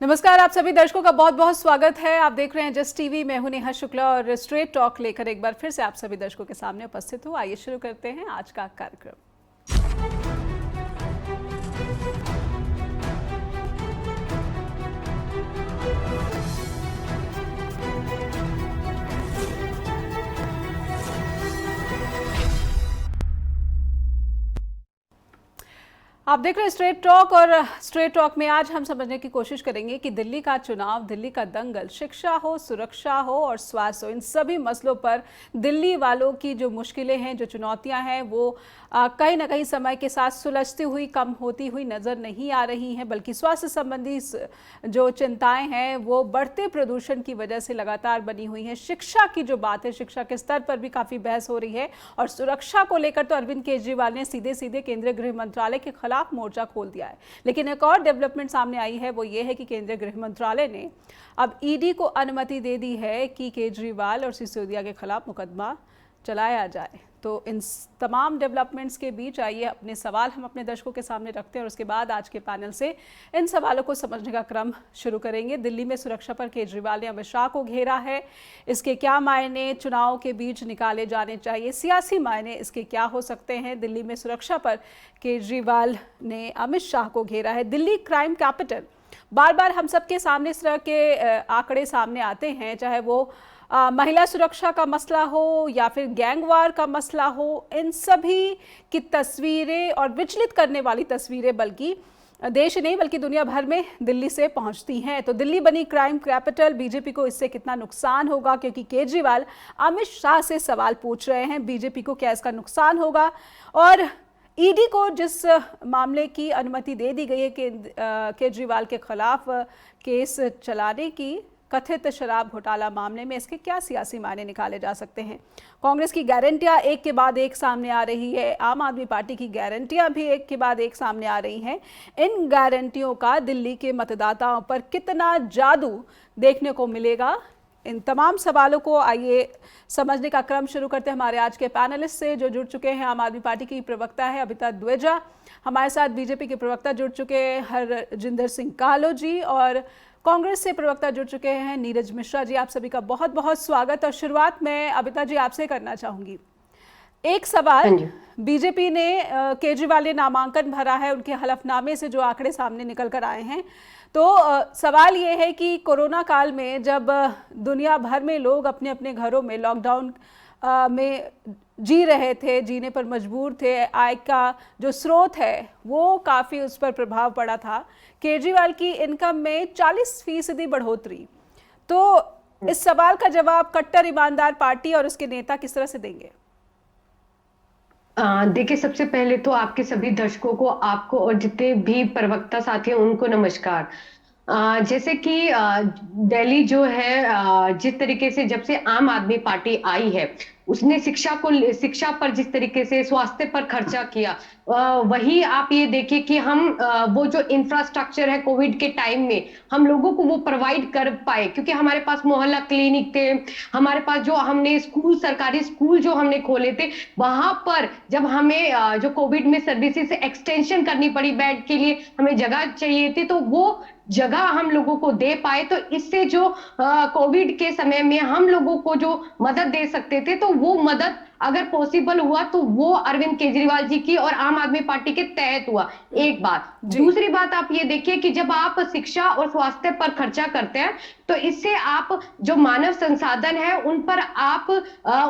नमस्कार, आप सभी दर्शकों का बहुत बहुत स्वागत है। आप देख रहे हैं जस्ट टीवी। मैं हूं नेहा शुक्ला और स्ट्रेट टॉक लेकर एक बार फिर से आप सभी दर्शकों के सामने उपस्थित हूं। आइए शुरू करते हैं आज का कार्यक्रम। आप देख रहे हैं स्ट्रेट टॉक और स्ट्रेट टॉक में आज हम समझने की कोशिश करेंगे कि दिल्ली का चुनाव, दिल्ली का दंगल, शिक्षा हो, सुरक्षा हो और स्वास्थ्य हो, इन सभी मसलों पर दिल्ली वालों की जो मुश्किलें हैं, जो चुनौतियां हैं, वो कहीं ना कहीं समय के साथ सुलझती हुई, कम होती हुई नजर नहीं आ रही हैं, बल्कि स्वास्थ्य संबंधी जो चिंताएं हैं वो बढ़ते प्रदूषण की वजह से लगातार बनी हुई हैं। शिक्षा की जो बात है, शिक्षा के स्तर पर भी काफ़ी बहस हो रही है और सुरक्षा को लेकर तो अरविंद केजरीवाल ने सीधे सीधे केंद्रीय गृह मंत्रालय के खिलाफ मोर्चा खोल दिया है। लेकिन एक और डेवलपमेंट सामने आई है, वो ये है कि केंद्रीय गृह मंत्रालय ने अब ईडी को अनुमति दे दी है कि केजरीवाल और सिसोदिया के खिलाफ मुकदमा चलाया जाए। तो इन तमाम डेवलपमेंट्स के बीच आइए अपने सवाल हम अपने दर्शकों के सामने रखते हैं और उसके बाद आज के पैनल से इन सवालों को समझने का क्रम शुरू करेंगे। दिल्ली में सुरक्षा पर केजरीवाल ने अमित शाह को घेरा है, इसके क्या मायने चुनाव के बीच निकाले जाने चाहिए, सियासी मायने इसके क्या हो सकते हैं। दिल्ली में सुरक्षा पर केजरीवाल ने अमित शाह को घेरा है। दिल्ली क्राइम कैपिटल, बार बार हम सबके सामने इस तरह के आंकड़े सामने आते हैं, चाहे वो महिला सुरक्षा का मसला हो या फिर गैंगवार का मसला हो, इन सभी की तस्वीरें और विचलित करने वाली तस्वीरें बल्कि देश नहीं बल्कि दुनिया भर में दिल्ली से पहुंचती हैं। तो दिल्ली बनी क्राइम कैपिटल, बीजेपी को इससे कितना नुकसान होगा, क्योंकि केजरीवाल अमित शाह से सवाल पूछ रहे हैं, बीजेपी को क्या इसका नुकसान होगा। और ईडी को जिस मामले की अनुमति दे दी गई है कि केजरीवाल के खिलाफ केस चलाने की, कथित शराब घोटाला मामले में, इसके क्या सियासी मायने निकाले जा सकते हैं। कांग्रेस की गारंटियां एक के बाद एक सामने आ रही है, आम आदमी पार्टी की गारंटियां भी एक के बाद एक सामने आ रही हैं। इन गारंटियों का दिल्ली के मतदाताओं पर कितना जादू देखने को मिलेगा, इन तमाम सवालों को आइए समझने का क्रम शुरू करते हैं हमारे आज के पैनलिस्ट से जो जुड़ चुके हैं। आम आदमी पार्टी की प्रवक्ता है अबिता द्विवेदी, हमारे साथ बीजेपी के प्रवक्ता जुड़ चुके हैं हरजिंदर सिंह कालो जी, और कांग्रेस से प्रवक्ता जुड़ चुके हैं नीरज मिश्रा जी। आप सभी का बहुत बहुत स्वागत। और शुरुआत मैं अबिता जी आपसे करना चाहूंगी। एक सवाल, बीजेपी ने केजरीवाल ने नामांकन भरा है, उनके हलफनामे से जो आंकड़े सामने निकल कर आए हैं, तो सवाल ये है कि कोरोना काल में जब दुनिया भर में लोग अपने अपने घरों में लॉकडाउन में जी रहे थे, जीने पर मजबूर थे, आय का जो स्रोत है वो काफ़ी उस पर प्रभाव पड़ा था, केजरीवाल की इनकम में 40% बढ़ोतरी। तो इस सवाल का जवाब कट्टर ईमानदार पार्टी और उसके नेता किस तरह से देंगे? देखिए, सबसे पहले तो आपके सभी दर्शकों को, आपको और जितने भी प्रवक्ता साथी हैं उनको नमस्कार। जैसे कि दिल्ली जो है, जिस तरीके से जब से आम आदमी पार्टी आई है, उसने शिक्षा पर जिस तरीके से, स्वास्थ्य पर खर्चा किया, वही आप ये देखिए कि हम वो जो इंफ्रास्ट्रक्चर है कोविड के टाइम में हम लोगों को वो प्रोवाइड कर पाए, क्योंकि हमारे पास मोहल्ला क्लिनिक थे, हमारे पास जो हमने स्कूल, सरकारी स्कूल जो हमने खोले थे, वहां पर जब हमें जो कोविड में सर्विसेज एक्सटेंशन करनी पड़ी, बेड के लिए हमें जगह चाहिए थी, तो वो जगह हम लोगों को दे पाए। तो इससे जो कोविड के समय में हम लोगों को जो मदद दे सकते थे, तो वो मदद अगर पॉसिबल हुआ तो वो अरविंद केजरीवाल जी की और आम आदमी पार्टी के तहत हुआ। एक बात। दूसरी बात आप ये देखिए कि जब आप शिक्षा और स्वास्थ्य पर खर्चा करते हैं, तो इससे आप जो मानव संसाधन है उन पर आप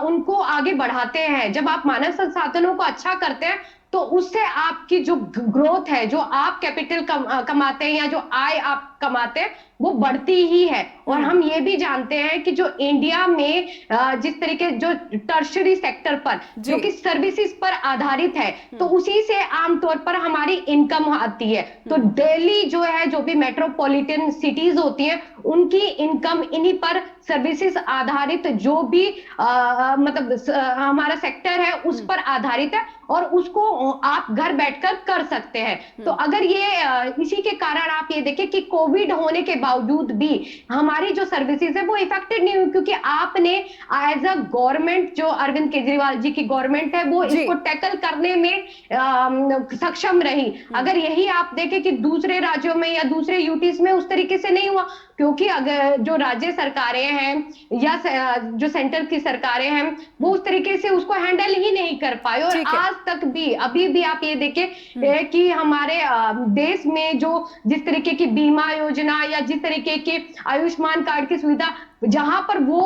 उनको आगे बढ़ाते हैं। जब आप मानव संसाधनों को अच्छा करते हैं, तो उससे आपकी जो ग्रोथ है, जो आप कैपिटल कमाते हैं या जो आय आप कमाते हैं, वो बढ़ती ही है। और हम ये भी जानते हैं कि जो इंडिया में जिस तरीके जो टर्शरी सेक्टर पर जो कि सर्विसेज पर आधारित है, तो उसी से आमतौर पर हमारी इनकम आती है। तो दिल्ली जो है, जो भी मेट्रोपॉलिटन सिटीज होती हैं, उनकी इनकम इन्हीं पर सर्विसेज आधारित जो भी मतलब हमारा सेक्टर है उस पर आधारित है, और उसको आप घर बैठकर कर सकते हैं। तो अगर ये इसी के कारण आप ये देखें कि कोविड होने के बावजूद भी हमारी जो सर्विसेज है वो इफेक्टेड नहीं हुई, क्योंकि आपने एज अ गवर्नमेंट, जो अरविंद केजरीवाल जी की गवर्नमेंट है, वो इसको टैकल करने में सक्षम रही। अगर यही आप देखें कि दूसरे राज्यों में या दूसरे यूटीज में उस तरीके से नहीं हुआ, क्योंकि अगर जो राज्य सरकारें हैं या जो सेंटर की सरकारें हैं वो उस तरीके से उसको हैंडल ही नहीं कर पाए। और आज तक भी अभी भी आप ये देखें कि हमारे देश में जो जिस तरीके की बीमा योजना या जिस तरीके की आयुष्मान कार्ड की सुविधा, जहां पर वो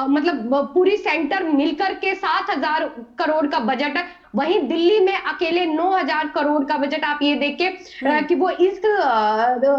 मतलब पूरी सेंटर मिलकर के 7,000 करोड़ का बजट है, वहीं दिल्ली में अकेले 9,000 करोड़ का बजट आप ये देखिए कि वो इस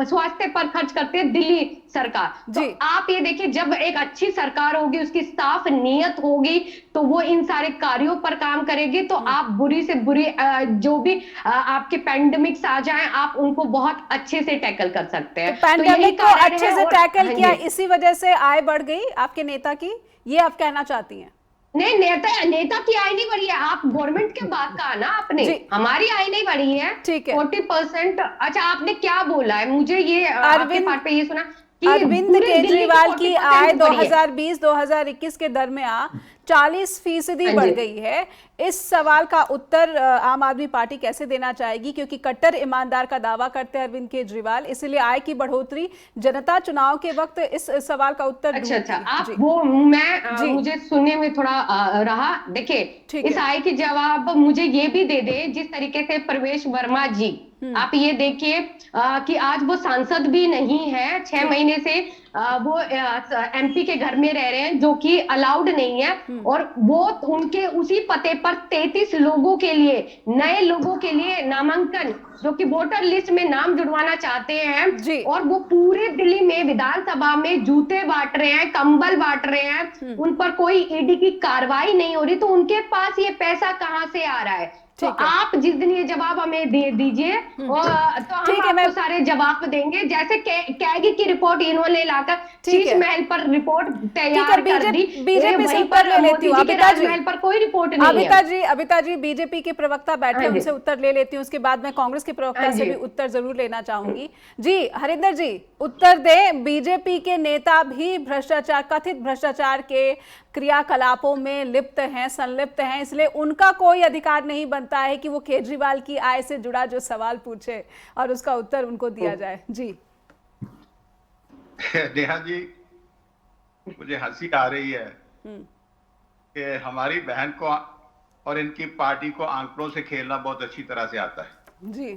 स्वास्थ्य पर खर्च करते हैं दिल्ली सरकार। तो आप ये देखिए, जब एक अच्छी सरकार होगी, उसकी साफ नीयत होगी, तो वो इन सारे कार्यों पर काम करेगी। तो आप बुरी से बुरी जो भी आपके पैंडेमिक्स आ जाएं, आप उनको बहुत अच्छे से टैकल कर सकते हैं। तो पैंडेमिक को अच्छे से टैकल किया, इसी वजह से आय बढ़ गई आपके नेता की, ये आप कहना चाहती हैं? नहीं, नेता की आय नहीं बढ़ी है। आप गवर्नमेंट के बात कहा ना आपने, हमारी आय नहीं बढ़ी है। ठीक है, 40%। अच्छा, आपने क्या बोला है मुझे ये आपके पार्ट पे ये सुना कि अरविंद केजरीवाल की आय 2020-2021 के दरमियान 40% बढ़ गई है। इस सवाल का उत्तर आम आदमी पार्टी कैसे देना चाहेगी, क्योंकि कट्टर ईमानदार का दावा करते हैं अरविंद केजरीवाल, इसलिए आय की बढ़ोतरी जनता चुनाव के वक्त इस सवाल का उत्तर अच्छा आप वो मुझे सुनने में थोड़ा रहा। देखिए, इस आय की जवाब मुझे ये भी दे दे जिस तरीके से प्रवेश वर्मा जी, आप ये देखिए कि आज वो सांसद भी नहीं है, 6 महीने से वो एमपी के घर में रह रहे हैं, जो कि अलाउड नहीं है। और वो उनके उसी पते पर 33 लोगों के लिए, नए लोगों के लिए नामांकन, जो कि वोटर लिस्ट में नाम जुड़वाना चाहते हैं, और वो पूरे दिल्ली में विधानसभा में जूते बांट रहे हैं, कंबल बांट रहे हैं, उन पर कोई ईडी की कार्रवाई नहीं हो रही। तो उनके पास ये पैसा कहां से आ रहा है? तो आप जिस दिन ये जवाब हमें दे दीजिए तो हम आपको सारे जवाब देंगे। जैसे कैगी की रिपोर्ट इन्होंने लाकर शीश महल पर रिपोर्ट तैयार कर दी, बीजेपी से उत्तर ले लेती हूँ। महल पर कोई रिपोर्ट नहीं है। अबिता जी बीजेपी के प्रवक्ता बैठे, उनसे उत्तर ले लेती हूँ, उसके बाद मैं कांग्रेस के प्रवक्ता से भी उत्तर जरूर लेना चाहूंगी। जी हरिंदर जी, उत्तर दें। बीजेपी के नेता भी भ्रष्टाचार, कथित भ्रष्टाचार के क्रियाकलापों में लिप्त हैं, संलिप्त हैं, इसलिए उनका कोई अधिकार नहीं बनता है कि वो केजरीवाल की आय से जुड़ा जो सवाल पूछे और उसका उत्तर उनको दिया जाए। जी नेहा जी, मुझे हंसी आ रही है कि हमारी बहन को और इनकी पार्टी को आंकड़ों से खेलना बहुत अच्छी तरह से आता है जी।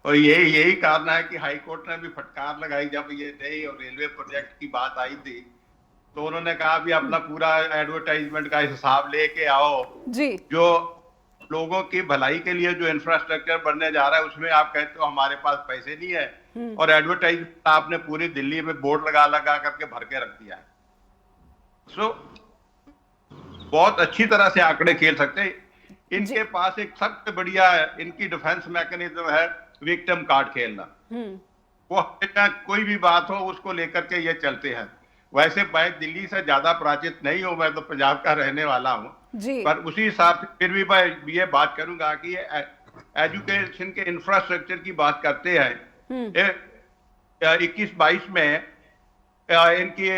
और यही कारण है कि हाईकोर्ट ने भी फटकार लगाई जब ये नई और रेलवे प्रोजेक्ट की बात आई थी, तो उन्होंने कहा भी अपना पूरा एडवर्टाइजमेंट का हिसाब लेके आओ जी। जो लोगों की भलाई के लिए जो इंफ्रास्ट्रक्चर बनने जा रहा है उसमें आप कहते हो हमारे पास पैसे नहीं है, और एडवर्टाइजमेंट आपने पूरी दिल्ली में बोर्ड लगा करके भर के रख दिया है। बहुत अच्छी तरह से आंकड़े खेल सकते हैं। इनके पास एक सबसे बढ़िया इनकी डिफेंस मैकेनिज्म है विक्टिम कार्ड खेलना। वो कोई भी बात हो उसको लेकर के ये चलते हैं। वैसे मैं दिल्ली से ज्यादा परिचित नहीं हूं, मैं तो पंजाब का रहने वाला हूं, पर उसी हिसाब से फिर भी मैं ये बात करूंगा कि ये एजुकेशन के इंफ्रास्ट्रक्चर की बात करते हैं। 21-22 में इनकी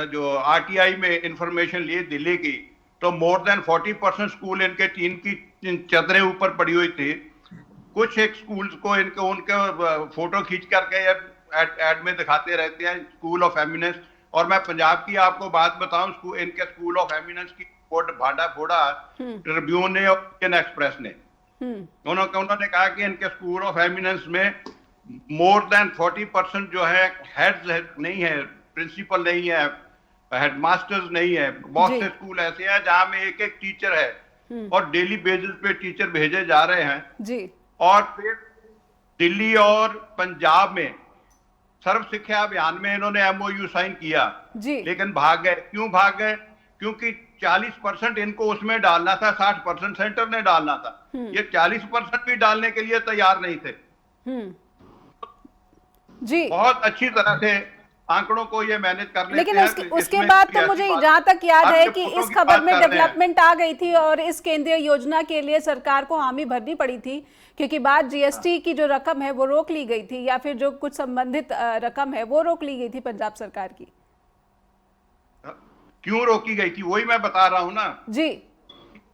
जो आरटीआई में इंफॉर्मेशन ली दिल्ली की, तो मोर देन 40% स्कूल इनके टीन की चदरें ऊपर पड़ी हुई थी। कुछ एक स्कूल्स को उनके फोटो खींच करके एड में दिखाते रहते हैं, स्कूल ऑफ एमिनेंस। और मैं पंजाब की आपको बात बताऊं, इनके स्कूल ऑफ एमिनेंस की रिपोर्ट भाड़ा फोड़ा ट्रिब्यून ने और इंडियन एक्सप्रेस ने। उन्होंने कहा कि इनके स्कूल ऑफ एमिनेंस में मोर देन 40% जो है हेड्स नहीं है, प्रिंसिपल नहीं है, हेडमास्टर्स नहीं है। बहुत से स्कूल ऐसे हैं जहां में एक टीचर है और डेली बेसिस पे टीचर भेजे जा रहे हैं जी। और फिर दिल्ली और पंजाब में सर्व शिक्षा अभियान में इन्होंने एमओयू साइन किया जी, लेकिन भाग गए। क्यों भाग गए? क्योंकि 40% इनको उसमें डालना था, 60% सेंटर ने डालना था। ये 40% भी डालने के लिए तैयार नहीं थे जी। बहुत अच्छी तरह से आंकड़ों को ये मैनेज कर लेते लेकिन हैं। उसके इसमें बाद कोई तो ऐसी मुझे बात- जहां तक याद आप है जब कि फोटो इस की खबर बात में कर रहे हैं, डेवलपमेंट आ गई थी और इस केंद्रीय योजना के लिए सरकार को हामी भरनी पड़ी थी, क्योंकि बाद जीएसटी की जो रकम है वो रोक ली गई थी, या फिर जो कुछ संबंधित रकम है वो रोक ली गई थी पंजाब सरकार की। क्यों रोकी गई थी वही मैं बता रहा हूं ना जी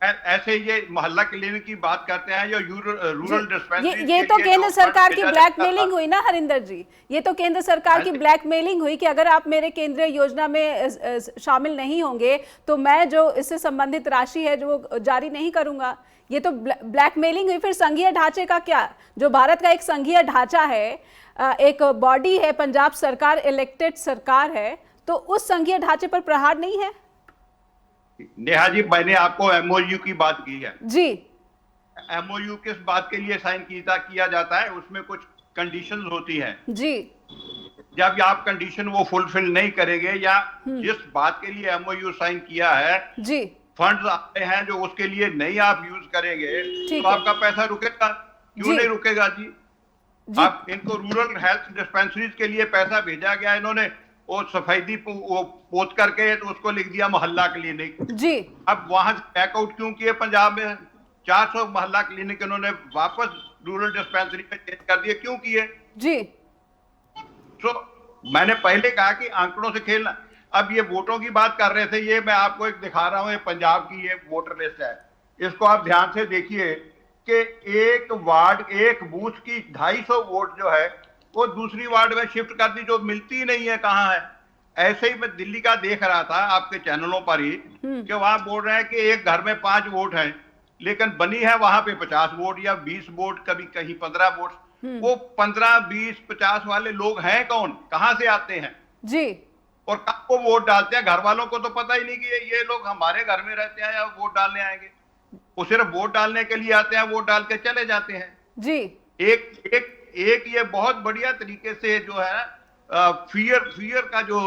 ऐसे ये मोहल्ला क्लिनिक की बात करते हैं, या रूरल डिस्पेंसरी, ये तो केंद्र सरकार की ब्लैकमेलिंग हुई ना हरिंदर जी, ये तो केंद्र सरकार की ब्लैकमेलिंग हुई कि अगर आप मेरे केंद्रीय योजना में शामिल नहीं होंगे तो मैं जो इससे संबंधित राशि है जो जारी नहीं करूंगा। ये तो ब्लैकमेलिंग हुई। फिर संघीय ढांचे का क्या, जो भारत का एक संघीय ढांचा है, एक बॉडी है, पंजाब सरकार इलेक्टेड सरकार है, तो उस संघीय ढांचे पर प्रहार नहीं है? नेहा जी, मैंने आपको एमओयू की बात की है जी। एमओयू किस बात के लिए साइन किया जाता है? उसमें कुछ कंडीशंस होती हैं जी। जब आप कंडीशन वो फुलफिल नहीं करेंगे, या जिस बात के लिए एमओयू साइन किया है जी फंड्स आते हैं जो उसके लिए नहीं आप यूज करेंगे तो है। आपका पैसा रुकेगा? क्यों नहीं रुकेगा जी? आप इनको रूरल हेल्थ डिस्पेंसरीज के लिए पैसा भेजा गया, इन्होंने वो सफेदी वो पोत करके तो उसको लिख दिया मोहल्ला क्लिनिक जी। अब वहां से बैकआउट क्यों किए? पंजाब में 400 मोहल्ला क्लिनिक इन्होंने वापस रूरल डिस्पेंसरी में चेंज कर दिए, क्यों किए जी? मैंने पहले कहा कि आंकड़ों से खेलना। अब ये वोटों की बात कर रहे थे, ये मैं आपको एक दिखा रहा हूं, ये पंजाब की ये वोटर लिस्ट है, इसको आप ध्यान से देखिए कि एक वार्ड एक बूथ की 250 वोट जो है वो दूसरी वार्ड में शिफ्ट कर दी, जो मिलती नहीं है, कहाँ है? ऐसे ही मैं दिल्ली का देख रहा था आपके चैनलों पर ही कि वहां बोल रहे हैं कि एक घर में 5 वोट हैं, लेकिन बनी है वहां पे 50 वोट या 20 वोट, कभी कहीं 15 वोट। वो 15, 20, 50 वाले लोग हैं कौन, कहां से आते हैं जी? और कब को वोट डालते हैं? घर वालों को तो पता ही नहीं कि ये लोग हमारे घर में रहते हैं या वोट डालने आएंगे। वो सिर्फ वोट डालने के लिए आते हैं, वोट डाल के चले जाते हैं जी। एक ये बहुत बढ़िया तरीके से जो है फियर का जो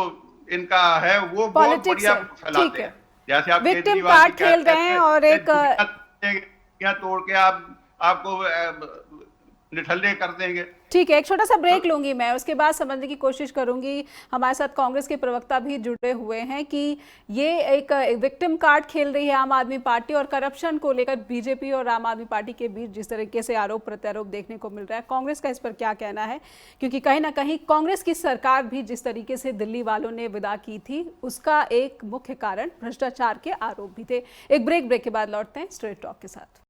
इनका है वो बहुत बढ़िया फैलाते हैं। जैसे आप विक्टिम पार्ट खेल रहे हैं और एक तोड़ के आपको निठल्ले कर देंगे। ठीक है, एक छोटा सा ब्रेक लूंगी मैं, उसके बाद समझने की कोशिश करूंगी। हमारे साथ कांग्रेस के प्रवक्ता भी जुड़े हुए हैं कि ये एक विक्टिम कार्ड खेल रही है आम आदमी पार्टी, और करप्शन को लेकर बीजेपी और आम आदमी पार्टी के बीच जिस तरीके से आरोप प्रत्यारोप देखने को मिल रहा है, कांग्रेस का इस पर क्या कहना है? क्योंकि कहीं ना कहीं कांग्रेस की सरकार भी जिस तरीके से दिल्ली वालों ने विदा की थी उसका एक मुख्य कारण भ्रष्टाचार के आरोप भी थे। एक ब्रेक के बाद लौटते हैं स्ट्रेट टॉक के साथ।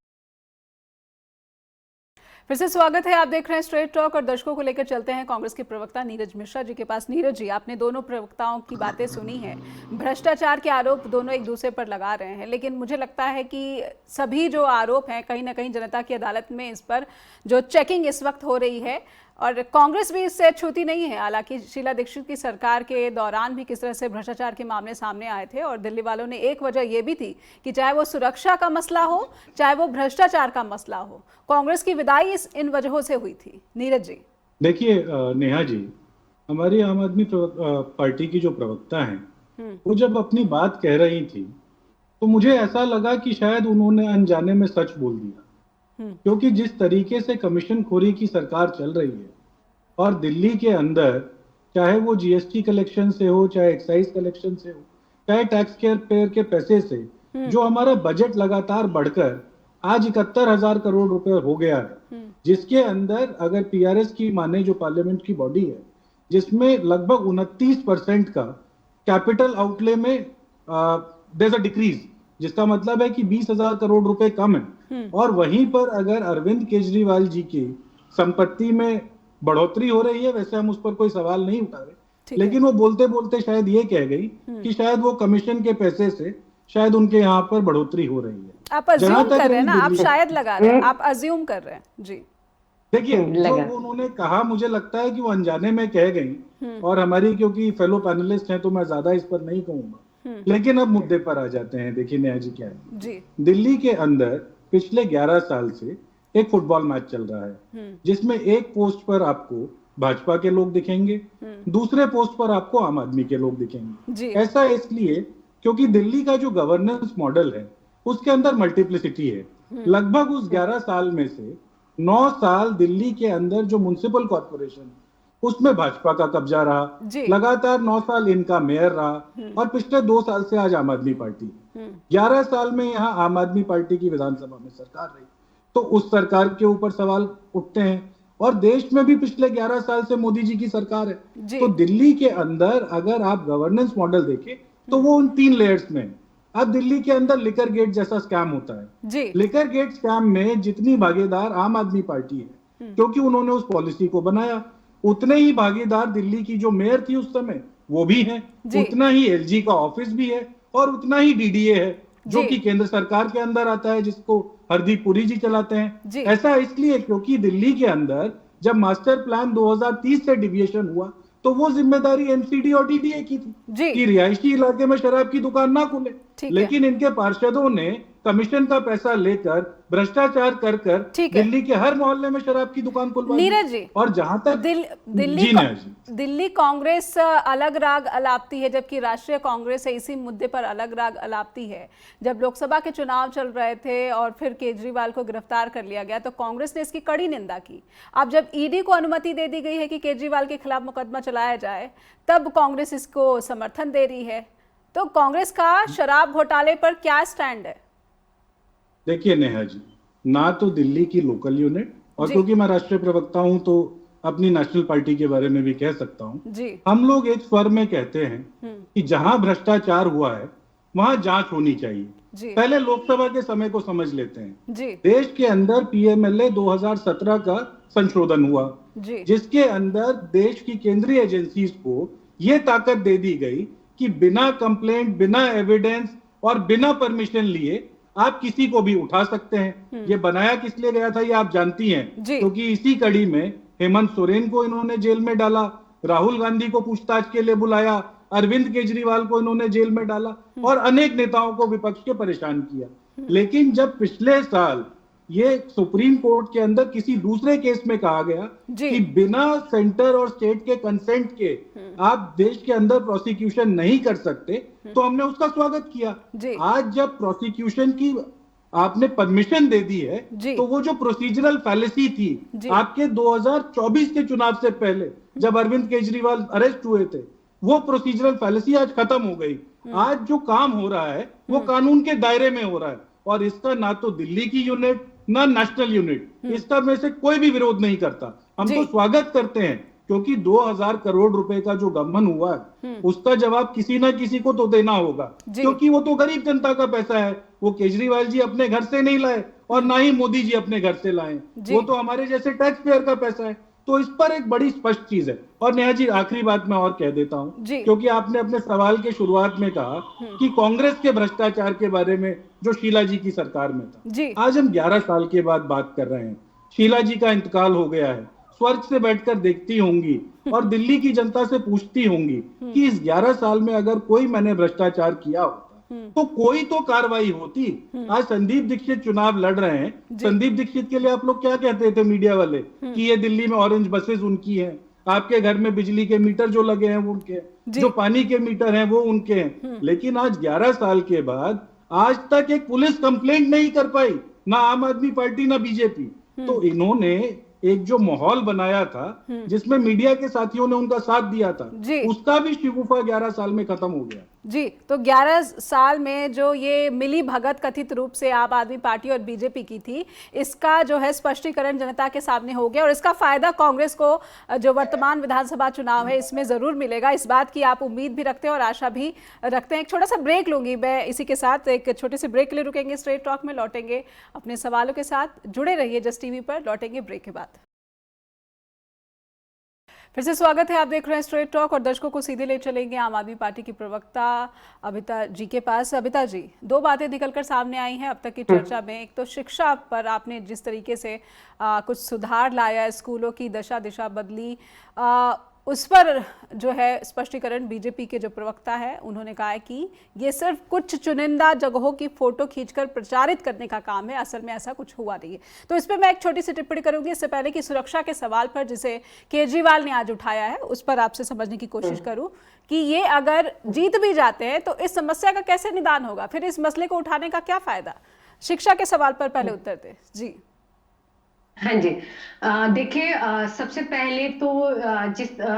फिर से स्वागत है, आप देख रहे हैं स्ट्रेट टॉक और दर्शकों को लेकर चलते हैं कांग्रेस के प्रवक्ता नीरज मिश्रा जी के पास। नीरज जी, आपने दोनों प्रवक्ताओं की बातें सुनी हैं, भ्रष्टाचार के आरोप दोनों एक दूसरे पर लगा रहे हैं, लेकिन मुझे लगता है कि सभी जो आरोप हैं कहीं ना कहीं जनता की अदालत में इस पर जो चेकिंग इस वक्त हो रही है, और कांग्रेस भी इससे छूती नहीं है। हालांकि शीला दीक्षित की सरकार के दौरान भी किस तरह से भ्रष्टाचार के मामले सामने आए थे, और दिल्ली वालों ने एक वजह यह भी थी कि चाहे वो सुरक्षा का मसला हो चाहे वो भ्रष्टाचार का मसला हो, कांग्रेस की विदाई इन वजहों से हुई थी। नीरज जी, देखिए नेहा जी, हमारी आम आदमी पार्टी की जो प्रवक्ता हैं वो जब अपनी बात कह रही थी तो मुझे ऐसा लगा कि शायद उन्होंने अनजाने में सच बोल दिया, क्योंकि जिस तरीके से कमीशन खोरी की सरकार चल रही है और दिल्ली के अंदर चाहे वो जीएसटी कलेक्शन से हो, चाहे एक्साइज कलेक्शन से हो, चाहे टैक्स पेयर के पैसे से जो हमारा बजट लगातार बढ़कर आज 71,000 करोड़ रुपए हो गया है, जिसके अंदर अगर पीआरएस की माने जो पार्लियामेंट की बॉडी है, जिसमें लगभग 29% का कैपिटल आउटले में देयर अ डिक्रीज, जिसका मतलब है कि 20,000 करोड़ रुपए कम है, और वहीं पर अगर अरविंद केजरीवाल जी की संपत्ति में बढ़ोतरी हो रही है, वैसे हम उस पर कोई सवाल नहीं उठा रहे, लेकिन वो बोलते बोलते शायद ये कह गई कि शायद वो कमीशन के पैसे से शायद उनके यहाँ पर बढ़ोतरी हो रही है। आप अज्यूम कर रहे हैं ना, आप शायद लगा रहे हैं, आप अज्यूम कर रहे हैं जी। देखिए जो उन्होंने कहा, मुझे लगता है कि वो अनजाने में कह गई, और हमारी क्योंकि फेलो पैनलिस्ट हैं तो मैं ज्यादा इस पर नहीं कहूंगा, लेकिन अब मुद्दे पर आ जाते हैं। देखिए नेहा जी, क्या है जी, दिल्ली के अंदर पिछले 11 साल से एक फुटबॉल मैच चल रहा है, जिसमें एक पोस्ट पर आपको भाजपा के लोग दिखेंगे, दूसरे पोस्ट पर आपको आम आदमी के लोग दिखेंगे। ऐसा इसलिए क्योंकि दिल्ली का जो गवर्नेंस मॉडल है उसके अंदर मल्टीप्लिसिटी है। लगभग उस 11 साल में से 9 साल दिल्ली के अंदर जो म्युनिसिपल कॉर्पोरेशन उसमें भाजपा का कब्जा रहा। जी। लगातार 9 साल इनका मेयर रहा और पिछले 2 साल से आज आम आदमी पार्टी 11 साल में यहाँ आम आदमी पार्टी की विधानसभा में सरकार रही, तो उस सरकार के ऊपर सवाल उठते हैं। और देश में भी पिछले 11 साल से मोदी जी की सरकार है। तो दिल्ली के अंदर अगर आप गवर्नेंस मॉडल देखें तो वो उन 3 लेयर्स में है। अब दिल्ली के अंदर लिकर गेट जैसा स्कैम होता है। लिकर गेट स्कैम में जितनी भागीदार आम आदमी पार्टी है, क्योंकि उन्होंने उस पॉलिसी को बनाया, उतने ही भागीदार दिल्ली की जो मेयर थी उस समय वो भी है, उतना ही एलजी का ऑफिस भी है और उतना ही डीडीए है जो कि केंद्र सरकार के अंदर आता है, जिसको हरदीप पुरी जी चलाते हैं। ऐसा इसलिए क्योंकि दिल्ली के अंदर जब मास्टर प्लान 2030 से डिविएशन हुआ तो वो जिम्मेदारी एमसीडी और डीडीए की थी कि रिहायशी इलाके में शराब की दुकान ना खुले, लेकिन इनके पार्षदों ने कमीशन का पैसा लेकर भ्रष्टाचार कर दिल्ली के हर मोहल्ले में शराब की दुकान खुलवा नीरज जी, और जहां तक दिल्ली कांग्रेस अलग राग अलापती है जबकि राष्ट्रीय कांग्रेस है इसी मुद्दे पर अलग राग अलापती है। जब लोकसभा के चुनाव चल रहे थे और फिर केजरीवाल को गिरफ्तार कर लिया गया तो कांग्रेस ने इसकी कड़ी निंदा की। अब जब ईडी को अनुमति दे दी गई है कि केजरीवाल के खिलाफ मुकदमा चलाया जाए तब कांग्रेस इसको समर्थन दे रही है। तो कांग्रेस का शराब घोटाले पर क्या स्टैंड है? देखिए नेहा जी, ना तो दिल्ली की लोकल यूनिट, और क्योंकि मैं राष्ट्रीय प्रवक्ता हूं तो अपनी नेशनल पार्टी के बारे में भी कह सकता हूं, हम लोग एक स्वर में कहते हैं कि जहां भ्रष्टाचार हुआ है वहां जांच होनी चाहिए। पहले लोकसभा के समय को समझ लेते हैं। देश के अंदर पीएमएलए 2017 का संशोधन हुआ जिसके अंदर देश की केंद्रीय एजेंसीज को यह ताकत दे दी गई कि बिना कंप्लेंट, बिना एविडेंस और बिना परमिशन लिए आप किसी को भी उठा सकते हैं। ये बनाया किस लिए गया था ये आप जानती हैं, क्योंकि इसी कड़ी में हेमंत सोरेन को इन्होंने जेल में डाला, राहुल गांधी को पूछताछ के लिए बुलाया, अरविंद केजरीवाल को इन्होंने जेल में डाला और अनेक नेताओं को विपक्ष के परेशान किया। लेकिन जब पिछले साल ये सुप्रीम कोर्ट के अंदर किसी दूसरे केस में कहा गया कि बिना सेंटर और स्टेट के कंसेंट के आप देश के अंदर प्रोसिक्यूशन नहीं कर सकते, तो हमने उसका स्वागत किया। आज जब प्रोसिक्यूशन की आपने परमिशन दे दी है तो वो जो प्रोसीजरल फैलेसी थी आपके 2024 के चुनाव से पहले जब अरविंद केजरीवाल अरेस्ट हुए थे, वो प्रोसीजरल फैलेसी आज खत्म हो गई। आज जो काम हो रहा है वो कानून के दायरे में हो रहा है और इसका ना तो दिल्ली की यूनिट ना नेशनल यूनिट इसका में से कोई भी विरोध नहीं करता। हम तो स्वागत करते हैं क्योंकि 2000 करोड़ रुपए का जो गबन हुआ है उसका जवाब किसी ना किसी को तो देना होगा, क्योंकि वो तो गरीब जनता का पैसा है। वो केजरीवाल जी अपने घर से नहीं लाए और ना ही मोदी जी अपने घर से लाए, वो तो हमारे जैसे टैक्स पेयर का पैसा है। तो इस पर एक बड़ी स्पष्ट चीज है। और नेहा जी आखिरी बात मैं और कह देता हूं, क्योंकि आपने अपने सवाल के शुरुआत में कहा कि कांग्रेस के भ्रष्टाचार के बारे में जो शीला जी की सरकार में था। आज हम 11 साल के बाद बात कर रहे हैं। शीला जी का इंतकाल हो गया है, स्वर्ग से बैठकर देखती होंगी और दिल्ली की जनता से पूछती होंगी कि इस 11 साल में अगर कोई मैंने भ्रष्टाचार किया होता तो कोई तो कार्रवाई होती। आज संदीप दीक्षित चुनाव लड़ रहे हैं। संदीप दीक्षित के लिए आप लोग क्या कहते थे मीडिया वाले कि ये दिल्ली में ऑरेंज बसेस उनकी हैं, आपके घर में बिजली के मीटर जो लगे हैं वो उनके हैं, जो पानी के मीटर हैं वो उनके हैं। लेकिन आज 11 साल के बाद आज तक एक पुलिस कंप्लेंट नहीं कर पाई, ना आम आदमी पार्टी ना बीजेपी। तो इन्होंने एक जो माहौल बनाया था जिसमें मीडिया के साथियों ने उनका साथ दिया था, उसका भी शिगुफा 11 साल में खत्म हो गया। जी, तो 11 साल में जो ये मिली भगत कथित रूप से आम आदमी पार्टी और बीजेपी की थी, इसका जो है स्पष्टीकरण जनता के सामने हो गया और इसका फायदा कांग्रेस को जो वर्तमान विधानसभा चुनाव है इसमें जरूर मिलेगा। इस बात की आप उम्मीद भी रखते हैं और आशा भी रखते हैं। एक छोटा सा ब्रेक लूंगी मैं, इसी के साथ एक छोटे से ब्रेक के लिए रुकेंगे। स्ट्रेट टॉक में लौटेंगे अपने सवालों के साथ। जुड़े रहिए जस्ट टीवी पर, लौटेंगे ब्रेक के बाद। फिर से स्वागत है, आप देख रहे हैं स्ट्रेट टॉक और दर्शकों को सीधे ले चलेंगे आम आदमी पार्टी की प्रवक्ता अबिता जी के पास। अबिता जी, 2 बातें निकलकर सामने आई हैं अब तक की चर्चा में। एक तो शिक्षा पर आपने जिस तरीके से कुछ सुधार लाया, स्कूलों की दिशा बदली, उस पर जो है स्पष्टीकरण बीजेपी के जो प्रवक्ता है उन्होंने कहा है कि ये सिर्फ कुछ चुनिंदा जगहों की फोटो खींचकर प्रचारित करने का काम है, असल में ऐसा कुछ हुआ नहीं है। तो इस पर मैं एक छोटी सी टिप्पणी करूंगी इससे पहले कि सुरक्षा के सवाल पर जिसे केजरीवाल ने आज उठाया है उस पर आपसे समझने की कोशिश करूं कि ये अगर जीत भी जाते हैं तो इस समस्या का कैसे निदान होगा, फिर इस मसले को उठाने का क्या फायदा। शिक्षा के सवाल पर पहले उत्तर दें जी। हाँ जी। देखिए, सबसे पहले तो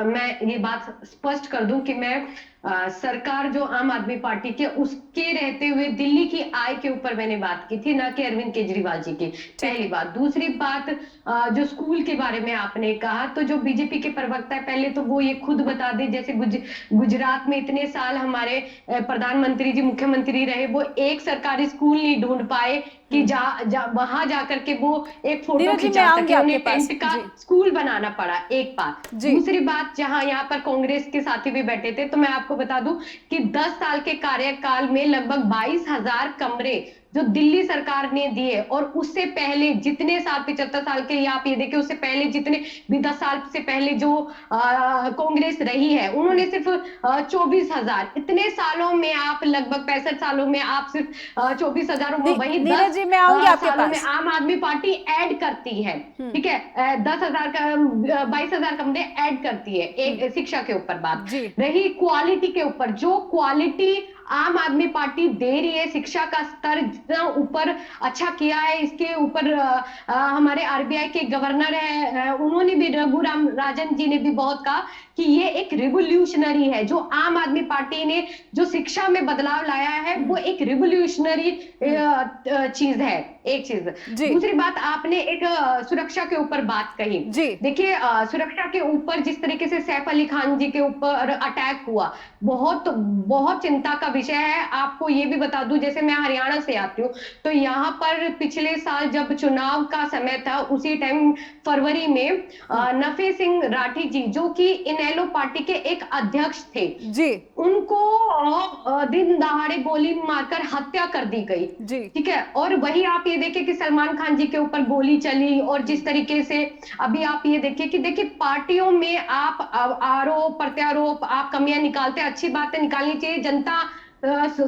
मैं ये बात स्पष्ट कर दूं कि मैं सरकार जो आम आदमी पार्टी के उसके रहते हुए दिल्ली की आय के ऊपर मैंने बात की थी, ना कि अरविंद केजरीवाल जी की। ठीक पहली है। बात। दूसरी बात, जो स्कूल के बारे में आपने कहा, तो जो बीजेपी के प्रवक्ता है, पहले तो वो ये खुद बता दे, जैसे गुजरात में इतने साल हमारे प्रधानमंत्री जी मुख्यमंत्री रहे, वो एक सरकारी स्कूल नहीं ढूंढ पाए कि वहां जाकर के वो एक फोटो नीरज जी, मैं खिंचा आऊंगी सके, आपके उन्हें पास टेंट का जी। स्कूल बनाना पड़ा। एक बात। जी दूसरी बात, जहां यहाँ पर कांग्रेस के साथी भी बैठे थे, तो मैं आपको बता दूं कि 10 साल के कार्यकाल में लगभग 22,000 कमरे जो दिल्ली सरकार ने दिए, और उससे पहले जितने साल, 75 साल के, या आप ये देखिए उससे पहले जितने भी 10 साल से पहले जो कांग्रेस रही है, उन्होंने सिर्फ 24,000। इतने सालों में आप, लगभग 65 सालों में आप सिर्फ 24,000, वही नीरज 10 जी, मैं आऊंगी आपके सालों में पास। आम आदमी पार्टी ऐड करती है। ठीक है, 10,000 का 22,000 कमरे ऐड करती है। एक शिक्षा के ऊपर बात जी रही, क्वालिटी के ऊपर, जो क्वालिटी आम आदमी पार्टी दे रही है, शिक्षा का स्तर जितना ऊपर अच्छा किया है, इसके ऊपर हमारे आरबीआई के गवर्नर है, उन्होंने भी, रघुराम राजन जी ने भी बहुत कहा कि ये एक रिवोल्यूशनरी है। जो आम आदमी पार्टी ने जो शिक्षा में बदलाव लाया है, वो एक रिवोल्यूशनरी चीज है। एक चीज। जी दूसरी बात, आपने एक सुरक्षा के ऊपर बात कही। जी देखिए, सुरक्षा के ऊपर जिस तरीके से सैफ अली खान जी के ऊपर अटैक हुआ, बहुत बहुत चिंता का विषय है। आपको ये भी बता दूं, जैसे मैं हरियाणा से आती हूँ, तो यहाँ पर पिछले साल जब चुनाव का समय था, उसी टाइम फरवरी में नफे सिंह राठी जी, जो कि इनेलो पार्टी के एक अध्यक्ष थे, जी उनको दिन दहाड़े गोली मारकर हत्या कर दी गई। जी ठीक है, और वही आप ये देखिए कि सलमान खान जी के ऊपर गोली चली, और जिस तरीके से अभी आप ये देखिए कि देखिए, पार्टियों में आप आरोप प्रत्यारोप, आप कमियां निकालते हैं, अच्छी बातें निकालनी चाहिए, जनता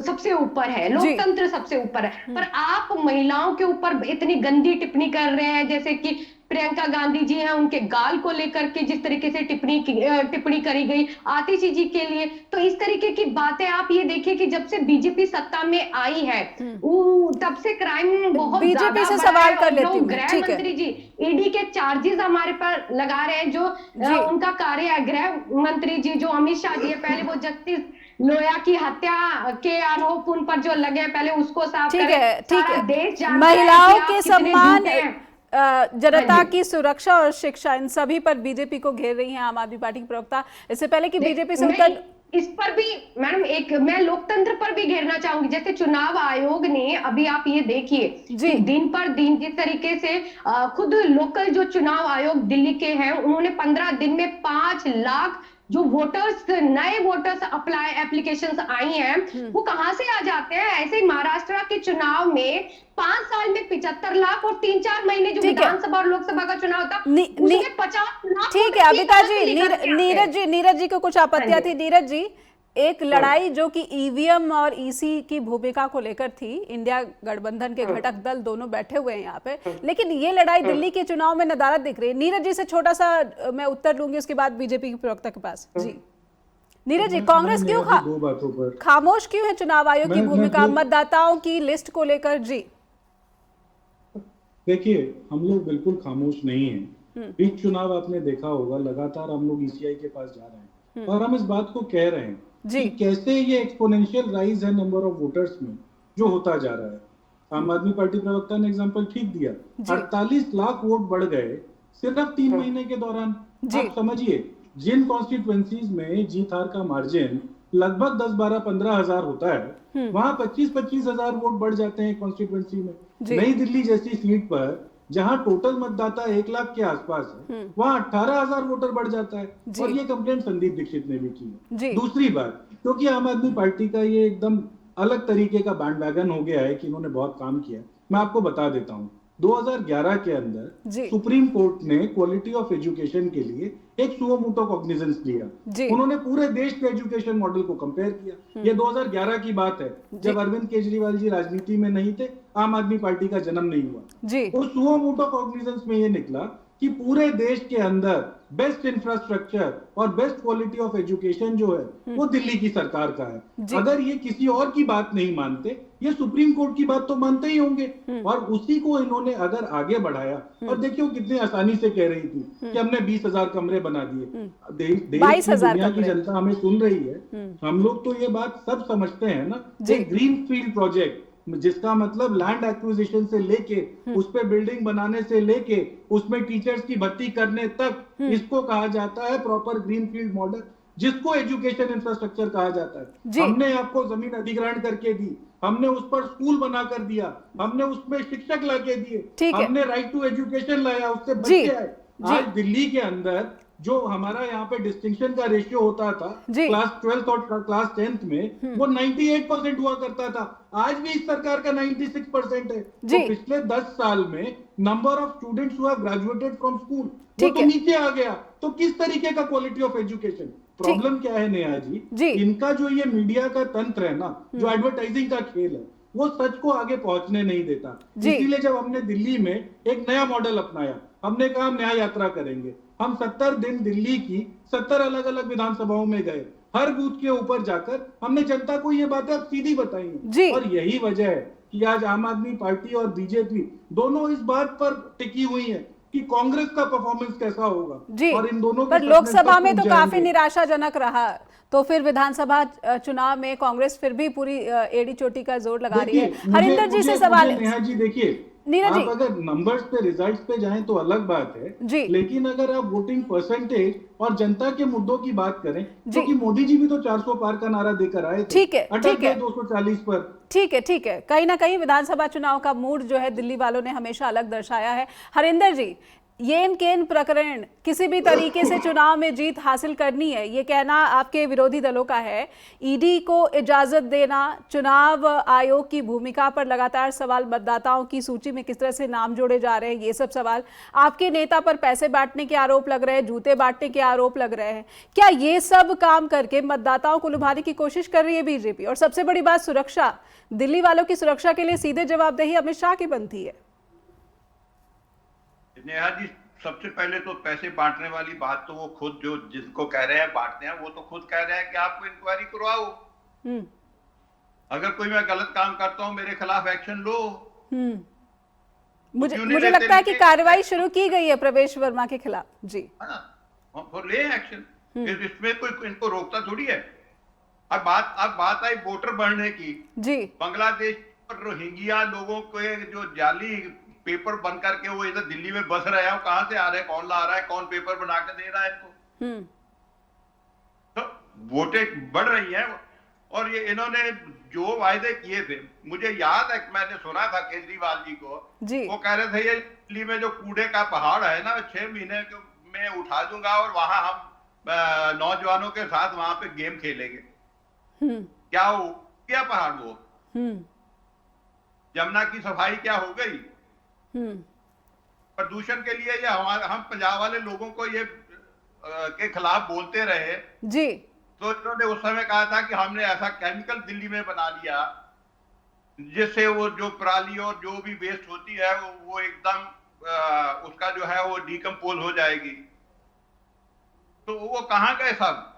सबसे ऊपर है, जी लोकतंत्र सबसे ऊपर है, पर आप महिलाओं के ऊपर इतनी गंदी टिप्पणी कर रहे हैं, जैसे कि प्रियंका गांधी जी हैं, उनके गाल को लेकर के जिस तरीके से टिप्पणी करी गई, आतिशी जी के लिए, तो इस तरीके की बातें आप ये देखिए कि जब से बीजेपी सत्ता में आई है, तब से क्राइम बहुत बीजेपी ज्यादा से बढ़ा सवाल है। कर और लेती जो हूँ मैं, गृह ठीक है। मंत्री जी ईडी के चार्जेस हमारे पर लगा रहे हैं, जो जी उनका कार्य है, गृह मंत्री जी जो अमित शाह जी है, पहले वो जस्टिस लोया की हत्या के आरोप उन पर जो लगे हैं, पहले उसको साफ ठीक करें। है, ठीक सारा है। देश जानता है महिलाओं कि के आप कितने सम्मान, झूठे हैं। हाँ जनता जी। की सुरक्षा और शिक्षा, इन सभी पर बीजेपी को घेर रही हैं आम आदमी पार्टी की प्रवक्ता। इससे पहले कि बीजेपी से मैं उत्तर, इस पर भी, मैडम, एक मैं लोकतंत्र पर भी घेरना चाहूंगी। जैसे चुनाव आयोग ने, अभी आप ये देखिए जी कि दिन पर दिन जिस तरीके से खुद लोकल जो चुनाव आयोग दिल्ली के हैं, उन्होंने 15 दिन में 5 लाख जो वोटर्स, नए वोटर्स अप्लाई एप्लीकेशंस आई हैं, वो कहां से आ जाते हैं? ऐसे ही महाराष्ट्र के चुनाव में 5 साल में 75 लाख, और 3-4 महीने जो ठीक है। विधानसभा और लोकसभा का चुनाव था, नी- उसमें 50 लाख ठीक वोटर है की अबिता कहां से जी, लेकर के आते हैं? नीरज जी को कुछ आपत्तियां हाँ जी। थी। नीरज जी, एक लड़ाई जो कि ईवीएम और ईसी की भूमिका को लेकर थी, इंडिया गठबंधन के घटक दल दोनों बैठे हुए हैं यहाँ पे, लेकिन ये लड़ाई दिल्ली के चुनाव में नदारद दिख रही है। नीरज जी से छोटा सा मैं उत्तर लूंगी, उसके बाद बीजेपी के प्रवक्ता के पास। जी नीरज जी, कांग्रेस क्यों दो बातों पर खामोश क्यों है चुनाव आयोग की मैं भूमिका दो- मतदाताओं की लिस्ट को लेकर? जी देखिए, हम लोग बिल्कुल खामोश नहीं हैं। बीच चुनाव आपने देखा होगा, लगातार हम लोग ईसीआई के पास जा रहे हैं और हम इस बात को कह रहे हैं जी कि कैसे ये एक्सपोनेंशियल राइज है नंबर ऑफ वोटर्स में जो होता जा रहा है। आम आदमी पार्टी प्रवक्ता ने एग्जांपल ठीक दिया, 48 लाख वोट बढ़ गए सिर्फ 3 महीने के दौरान। जी। आप समझिए, जिन कॉन्स्टिट्यूएंसीज में जीत हार का मार्जिन लगभग 10-12-15 हजार होता है, वहां 25-25 हजार वोट बढ़ जाते हैं कॉन्स्टिट्यूएंसी में। जी। नई दिल्ली जैसी सीट पर जहां टोटल मतदाता 1 लाख के आसपास है, वहां 18,000 वोटर बढ़ जाता है। जी। और ये कंप्लेंट संदीप दीक्षित ने भी की जी। है। दूसरी बात, क्योंकि आम आदमी पार्टी का ये एकदम अलग तरीके का बैंडवैगन हो गया है कि इन्होंने बहुत काम किया, मैं आपको बता देता हूं। 2011 के जी। अंदर सुप्रीम कोर्ट ने क्वालिटी ऑफ एजुकेशन के लिए एक सुओ मोटो कॉग्निजेंस जी। दिया। उन्होंने पूरे देश के एजुकेशन मॉडल को कंपेयर किया। ये 2011 की बात है, जब अरविंद केजरीवाल जी राजनीति में नहीं थे, आम आदमी पार्टी का जन्म नहीं हुआ। जी उस सुओ मोटो कॉग्निजेंस में ये निकला कि पूरे देश के अंदर बेस्ट इंफ्रास्ट्रक्चर और बेस्ट क्वालिटी ऑफ एजुकेशन जो है वो दिल्ली की सरकार का है। अगर ये किसी और की बात नहीं मानते, ये सुप्रीम कोर्ट की बात तो मानते ही होंगे, और उसी को इन्होंने अगर आगे बढ़ाया, और देखिए वो कितनी आसानी से कह रही थी कि हमने 20,000 कमरे बना दिए। देश की दुनिया की जनता हमें सुन रही है, हम लोग तो ये बात सब समझते हैं ना। एक ग्रीन फील्ड प्रोजेक्ट, जिसका मतलब लैंड एक्विजिशन से लेके उस पे बिल्डिंग बनाने से लेके उसमें टीचर्स की भर्ती करने तक, इसको कहा जाता है प्रॉपर ग्रीन फील्ड मॉडल, जिसको एजुकेशन इंफ्रास्ट्रक्चर कहा जाता है। हमने आपको जमीन अधिग्रहण करके दी, हमने उस पर स्कूल बना कर दिया, हमने उसमें शिक्षक ला के दिए, हमने राइट टू एजुकेशन लाया, उससे बच्चे आए। आज दिल्ली के अंदर जो हमारा यहाँ पे डिस्टिंक्शन का रेशियो होता था क्लास 12th और क्लास 10th में, वो 98% हुआ करता था। आज भी इस सरकार का 96% है। तो पिछले 10 साल में number of students who have graduated from school वो तो नीचे आ गया। तो किस तरीके का क्वालिटी ऑफ एजुकेशन? प्रॉब्लम क्या है नेहा जी, इनका जो ये मीडिया का तंत्र है ना, जो एडवर्टाइजिंग का खेल है, वो सच को आगे पहुंचने नहीं देता। इसीलिए जब हमने दिल्ली में एक नया मॉडल अपनाया, हमने कहा हम न्याय यात्रा करेंगे। हम 70 दिन दिल्ली की 70 अलग अलग विधानसभाओं में गए, हर बूथ के ऊपर जाकर हमने जनता को ये बातें अब सीधी बताई। और यही वजह है कि आज आम आदमी पार्टी और बीजेपी दोनों इस बात पर टिकी हुई है कि कांग्रेस का परफॉर्मेंस कैसा होगा। और इन दोनों पर लोकसभा में तो काफी निराशाजनक रहा, तो फिर विधानसभा चुनाव में कांग्रेस फिर भी पूरी एड़ी चोटी का जोर लगा रही है। हरिंदर जी से सवाल है। नेहा जी देखिए, आप अगर नंबर्स पे, रिजल्ट्स पे जाएं तो अलग बात है, लेकिन अगर आप वोटिंग परसेंटेज और जनता के मुद्दों की बात करें, क्योंकि मोदी जी भी तो 400 पार का नारा देकर आए थे, ठीक है 240 पर। ठीक है, कहीं ना कहीं विधानसभा चुनाव का मूड जो है दिल्ली वालों ने हमेशा अलग दर्शाया है। हरिंदर जी, येन केन प्रकरण, किसी भी तरीके से चुनाव में जीत हासिल करनी है, ये कहना आपके विरोधी दलों का है। ईडी को इजाजत देना, चुनाव आयोग की भूमिका पर लगातार सवाल, मतदाताओं की सूची में किस तरह से नाम जोड़े जा रहे हैं, ये सब सवाल। आपके नेता पर पैसे बांटने के आरोप लग रहे हैं, जूते बांटने के आरोप लग रहे हैं। क्या ये सब काम करके मतदाताओं को लुभाने की कोशिश कर रही है बीजेपी? और सबसे बड़ी बात, सुरक्षा, दिल्ली वालों की सुरक्षा के लिए सीधे जवाबदेही अमित शाह की बनती है। नेहा जी, सबसे पहले तो पैसे बांटने वाली बात तो वो खुद जो जिनको कह रहे हैं बांटते हैं, वो तो खुद कह रहे हैं कि आपको इंक्वायरी करवाओ, अगर कोई मैं गलत काम करता हूं मेरे खिलाफ एक्शन लो। मुझे लगता है कि कार्रवाई शुरू की गई है प्रवेश वर्मा के खिलाफ। जी तो ले एक्शन, इसमें कोई इनको रोकता थोड़ी है। अब बात आई वोटर बढ़ने की। जी, बांग्लादेश और रोहिंग्या लोगों के जो जाली पेपर बन करके वो इधर दिल्ली में बस रहे हैं, कहां से आ रहे हैं, कौन ला रहा है, कौन पेपर बना के दे रहा है इनको? तो वोटें बढ़ रही हैं। और ये इन्होंने जो वायदे किए थे, मुझे याद है, मैंने सुना था केजरीवाल जी को, वो कह रहे थे ये दिल्ली में जो कूड़े का पहाड़ है ना, 6 महीने में उठा दूंगा और वहां हम नौजवानों के साथ वहां पे गेम खेलेंगे। क्या पहाड़ वो? यमुना की सफाई क्या हो गई? प्रदूषण के लिए ये हम पंजाब वाले लोगों को ये के खिलाफ बोलते रहे जी, तो इन्होंने उस समय कहा था कि हमने ऐसा केमिकल दिल्ली में बना लिया जिससे वो जो पराली और जो भी वेस्ट होती है वो एकदम उसका जो है वो डिकम्पोज हो जाएगी। तो वो कहाँ गए सब?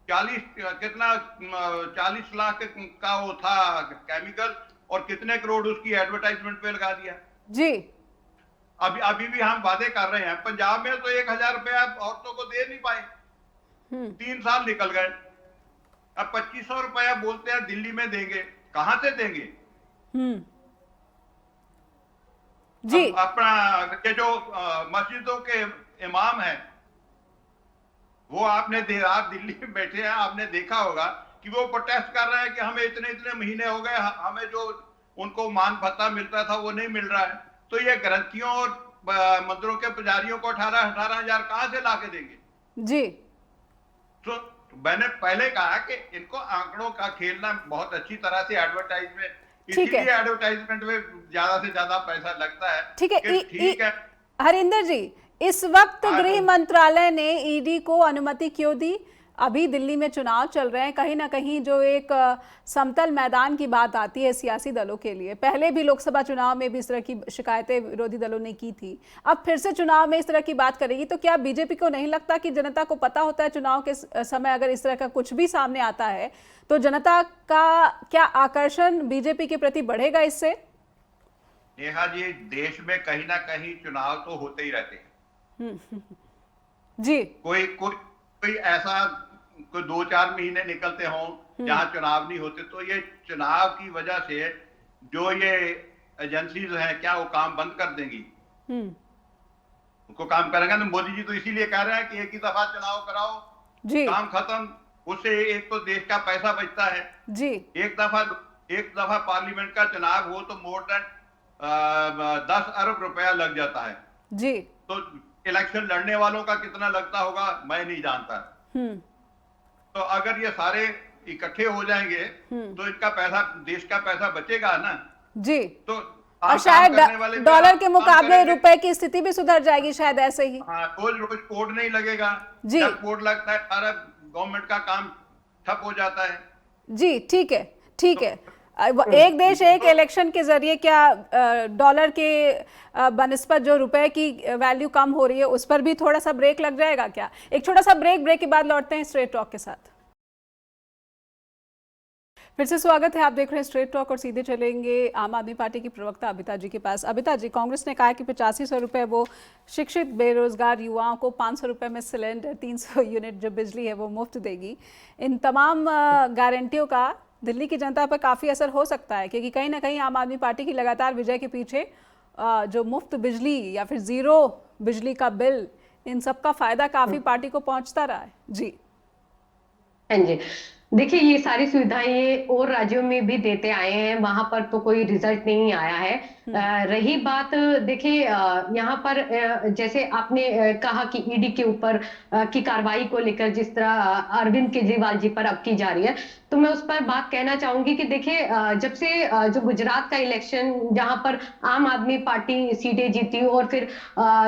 40 लाख का वो था केमिकल और कितने करोड़ उसकी एडवर्टाइजमेंट पे लगा दिया जी। अभी भी हम वादे कर रहे हैं। पंजाब में तो 1,000 रुपया औरतों को दे नहीं पाए, 3 साल निकल गए। अब 2500 रुपया बोलते हैं दिल्ली में देंगे, कहां से देंगे? जी, अपना ये जो मस्जिदों के इमाम है वो आप दिल्ली में बैठे हैं, आपने देखा होगा कि वो प्रोटेस्ट कर रहे हैं कि हमें इतने महीने हो गए, हमें जो उनको मान भत्ता मिलता था वो नहीं मिल रहा है। तो ये ग्रंथियों और मंदिरों के पुजारियों को 18,000 कहां से लाके देंगे? जी, तो मैंने पहले कहा कि इनको आंकड़ों का खेलना बहुत अच्छी तरह से एडवर्टाइजमेंट, इसीलिए एडवर्टाइजमेंट में ज्यादा से ज्यादा पैसा लगता है। ठीक है हरिंदर जी, इस वक्त गृह मंत्रालय ने ईडी को अनुमति क्यों दी? अभी दिल्ली में चुनाव चल रहे हैं, कहीं ना कहीं जो एक समतल मैदान की बात आती है सियासी दलों के लिए। पहले भी लोकसभा चुनाव में भी इस तरह की शिकायतें विरोधी दलों ने की थी, अब फिर से चुनाव में इस तरह की बात करेगी। तो क्या बीजेपी को नहीं लगता कि जनता को पता होता है चुनाव के समय अगर इस तरह का कुछ भी सामने आता है तो जनता का क्या आकर्षण बीजेपी के प्रति बढ़ेगा इससे? नेहा जी, देश में कहीं ना कहीं चुनाव तो होते ही रहते हैं जी। कोई ऐसा कोई 2-4 महीने निकलते हों जहां चुनाव नहीं होते, तो ये चुनाव की वजह से जो ये एजेंसीज हैं क्या वो काम बंद कर देंगी? उनको काम करेंगे तो मोदी जी तो इसीलिए कह रहे हैं कि एक ही दफा चुनाव कराओ जी, काम खत्म। उससे एक तो देश का पैसा बचता है जी। एक दफा पार्लियामेंट का चुनाव हो तो मोर देन 10 अरब रुपया लग जाता है जी। तो इलेक्शन लड़ने वालों का कितना लगता होगा मैं नहीं जानता। तो अगर ये सारे इकट्ठे हो जाएंगे तो इनका पैसा, देश का पैसा बचेगा ना जी। तो और शायद डॉलर के मुकाबले रुपए की स्थिति भी सुधर जाएगी शायद ऐसे ही। हाँ, रोज कोड नहीं लगेगा जी। जब कोड लगता है सारा गवर्नमेंट का काम ठप हो जाता है जी। ठीक है, ठीक है। एक देश एक इलेक्शन के जरिए क्या डॉलर के बनिस्बत जो रुपए की वैल्यू कम हो रही है उस पर भी थोड़ा सा ब्रेक लग जाएगा क्या? एक छोटा सा ब्रेक के बाद लौटते हैं स्ट्रेट टॉक के साथ। फिर से स्वागत है, आप देख रहे हैं स्ट्रेट टॉक और सीधे चलेंगे आम आदमी पार्टी की प्रवक्ता अबिता जी के पास। अबिता जी, कांग्रेस ने कहा कि 8500 रुपये वो शिक्षित बेरोजगार युवाओं को, 500 रुपये में सिलेंडर, 300 यूनिट जो बिजली है वो मुफ्त देगी। इन तमाम गारंटियों का दिल्ली की जनता पर काफ़ी असर हो सकता है, क्योंकि कहीं ना कहीं आम आदमी पार्टी की लगातार विजय के पीछे जो मुफ्त बिजली या फिर ज़ीरो बिजली का बिल, इन सब का फ़ायदा काफ़ी पार्टी को पहुंचता रहा है जी। हाँ जी, देखिए ये सारी सुविधाएं ये और राज्यों में भी देते आए हैं, वहां पर तो कोई रिजल्ट नहीं आया है। रही बात, देखिए यहाँ पर जैसे आपने कहा कि ईडी के ऊपर की कार्रवाई को लेकर जिस तरह अरविंद केजरीवाल जी पर अब की जा रही है, तो मैं उस पर बात कहना चाहूंगी कि देखिए जब से जो गुजरात का इलेक्शन जहां पर आम आदमी पार्टी सीटें जीती और फिर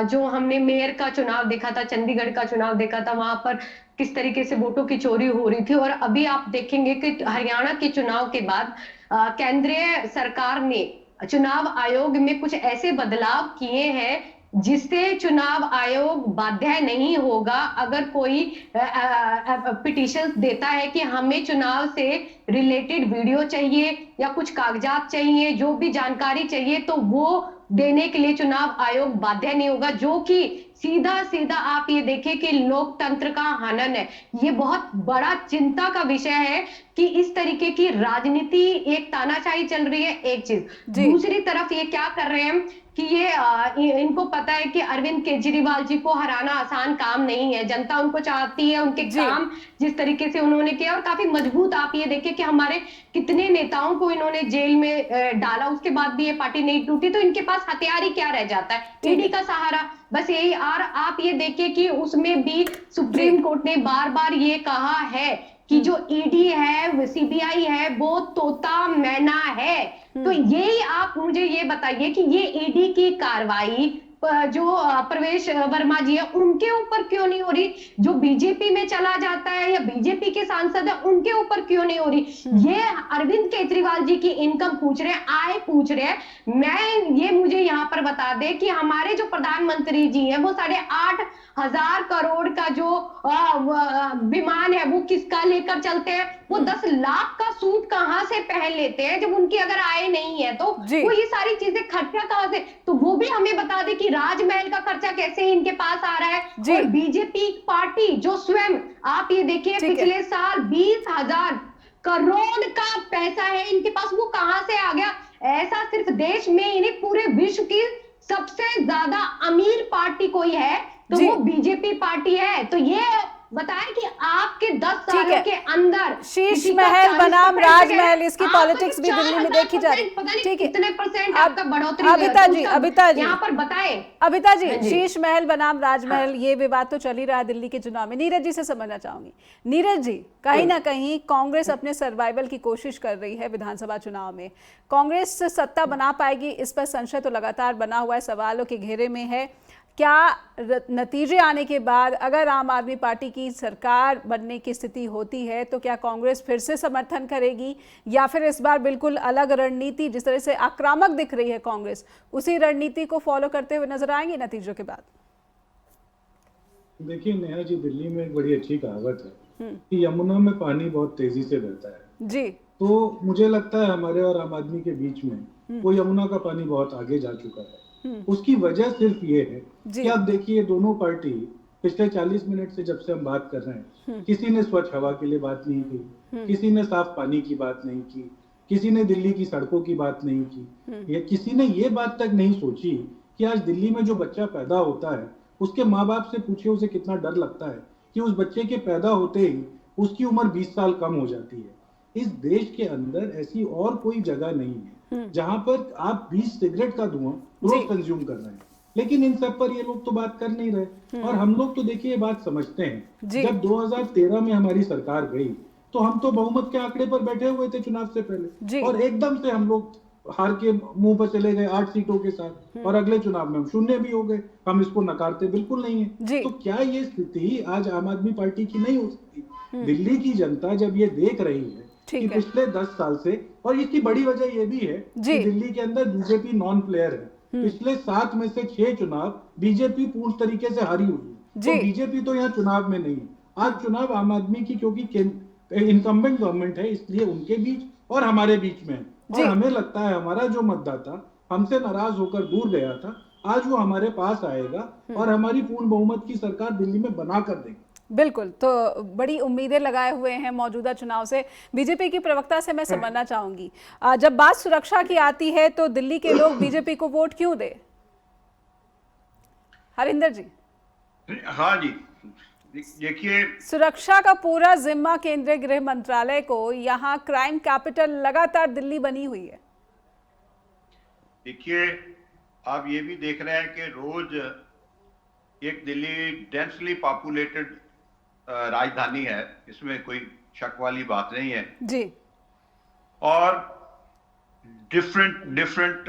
जो हमने मेयर का चुनाव देखा था, चंडीगढ़ का चुनाव देखा था, वहां पर किस तरीके से वोटों की चोरी हो रही थी, और अभी आप देखेंगे कि हरियाणा के चुनाव के बाद केंद्रीय सरकार ने चुनाव आयोग में कुछ ऐसे बदलाव किए हैं जिससे चुनाव आयोग बाध्य नहीं होगा। अगर कोई पिटीशन देता है कि हमें चुनाव से रिलेटेड वीडियो चाहिए या कुछ कागजात चाहिए, जो भी जानकारी चाहिए, तो वो देने के लिए चुनाव आयोग बाध्य नहीं होगा, जो कि सीधा सीधा आप ये देखें कि लोकतंत्र का हनन है। ये बहुत बड़ा चिंता का विषय है कि इस तरीके की राजनीति, एक तानाशाही चल रही है, एक चीज। दूसरी तरफ ये क्या कर रहे हैं कि ये इनको पता है कि अरविंद केजरीवाल जी को हराना आसान काम नहीं है, जनता उनको चाहती है, उनके काम जिस तरीके से उन्होंने किया, और काफी मजबूत। आप ये देखिए कि हमारे कितने नेताओं को इन्होंने जेल में डाला, उसके बाद भी ये पार्टी नहीं टूटी, तो इनके पास हथियार ही क्या रह जाता है? ईडी का सहारा, बस यही। और आप ये देखिए कि उसमें भी सुप्रीम कोर्ट ने बार बार ये कहा है कि जो ईडी है, सीबीआई है, वो तोता मैना है। तो यही आप मुझे ये बताइए कि ये ईडी की कार्रवाई जो प्रवेश वर्मा जी है उनके ऊपर क्यों नहीं हो रही? जो बीजेपी में चला जाता है या बीजेपी के सांसद है उनके ऊपर क्यों नहीं हो रही? ये अरविंद केजरीवाल जी की इनकम पूछ रहे हैं, आय पूछ रहे हैं। ये मुझे यहाँ पर बता दे कि हमारे जो प्रधानमंत्री जी हैं वो 8,500 करोड़ का जो विमान है वो किसका लेकर चलते हैं? वो 10 लाख का सूट कहां से पहन लेते हैं जब उनकी अगर आय नहीं है? तो वो ये सारी चीजें खर्चा कहां से? तो वो भी हमें बता दे कि राजमहल का खर्चा कैसे इनके पास आ रहा है। और बीजेपी पार्टी जो स्वयं, आप ये देखिए पिछले साल 20,000 करोड़ का पैसा है इनके पास, वो कहां से आ गया? ऐसा सिर्फ देश में ही नहीं, पूरे विश्व की सबसे ज्यादा अमीर पार्टी कोई है तो वो बीजेपी पार्टी है। तो ये बताएं कि आपके 10 सालों के अंदर शीश महल बनाम राजमहल, इसकी पॉलिटिक्स भी दिल्ली में देखी जा रही है। ठीक है, कितने परसेंट आपका बढ़ोतरी अबिता जी यहाँ पर बताएं। अबिता जी, शीश महल बनाम राजमहल, ये विवाद तो चल ही रहा है दिल्ली के चुनाव में। नीरज जी से समझना चाहूंगी। नीरज जी, कहीं ना कहीं कांग्रेस अपने सर्वाइवल की कोशिश कर रही है विधानसभा चुनाव में। कांग्रेस सत्ता बना पाएगी, इस पर संशय तो लगातार बना हुआ है, सवालों के घेरे में है। क्या नतीजे आने के बाद अगर आम आदमी पार्टी की सरकार बनने की स्थिति होती है तो क्या कांग्रेस फिर से समर्थन करेगी, या फिर इस बार बिल्कुल अलग रणनीति, जिस तरह से आक्रामक दिख रही है कांग्रेस, उसी रणनीति को फॉलो करते हुए नजर आएंगे नतीजों के बाद? देखिए नेहा जी, दिल्ली में एक बड़ी अच्छी कहावत है कि यमुना में पानी बहुत तेजी से बहता है जी। तो मुझे लगता है हमारे और आम आदमी के बीच में वो यमुना का पानी बहुत आगे जा चुका है। उसकी वजह सिर्फ ये है कि आप देखिए दोनों पार्टी पिछले 40 मिनट से जब से हम बात कर रहे हैं, किसी ने स्वच्छ हवा के लिए बात नहीं की, किसी ने साफ पानी की बात नहीं की, किसी ने दिल्ली की सड़कों की बात नहीं की, या किसी ने ये बात तक नहीं सोची कि आज दिल्ली में जो बच्चा पैदा होता है उसके माँ बाप से पूछे उसे कितना डर लगता है कि उस बच्चे के पैदा होते ही उसकी उम्र 20 साल कम हो जाती है। इस देश के अंदर ऐसी और कोई जगह नहीं है जहां पर आप 20 सिगरेट का धुआं रोज कंज्यूम कर रहे हैं, लेकिन इन सब पर ये लोग तो बात कर नहीं रहे। और हम लोग तो देखिए ये बात समझते हैं, जब 2013 में हमारी सरकार गई तो हम तो बहुमत के आंकड़े पर बैठे हुए थे चुनाव से पहले, और एकदम से हम लोग हार के मुंह पर चले गए 8 सीटों के साथ, और अगले चुनाव में हम शून्य भी हो गए। हम इसको नकारते बिल्कुल नहीं है। तो क्या ये स्थिति आज आम आदमी पार्टी की नहीं हो सकती? दिल्ली की जनता जब ये देख रही है कि पिछले 10 साल से, और इसकी बड़ी वजह ये भी है कि दिल्ली के अंदर बीजेपी नॉन प्लेयर है। पिछले 7 में से 6 चुनाव बीजेपी पूर्ण तरीके से हारी हुई है, तो बीजेपी तो यहाँ चुनाव में नहीं है। आज चुनाव आम आदमी की, क्योंकि इनकम्बेंट गवर्नमेंट है, इसलिए उनके बीच और हमारे बीच में है। और हमें लगता है हमारा जो मतदाता हमसे नाराज होकर दूर गया था, आज वो हमारे पास आएगा और हमारी पूर्ण बहुमत की सरकार दिल्ली में बना कर देगी। बिल्कुल, तो बड़ी उम्मीदें लगाए हुए हैं मौजूदा चुनाव से। बीजेपी की प्रवक्ता से मैं समझना चाहूंगी, जब बात सुरक्षा की आती है तो दिल्ली के लोग बीजेपी को वोट क्यों दे? हरिंदर जी। हाँ जी, देखिए सुरक्षा का पूरा जिम्मा केंद्रीय गृह मंत्रालय को, यहाँ क्राइम कैपिटल लगातार दिल्ली बनी हुई है। देखिए आप ये भी देख रहे हैं कि रोज एक दिल्ली डेंसली पॉपुलेटेड राजधानी है, इसमें कोई शक वाली बात नहीं है जी। और डिफरेंट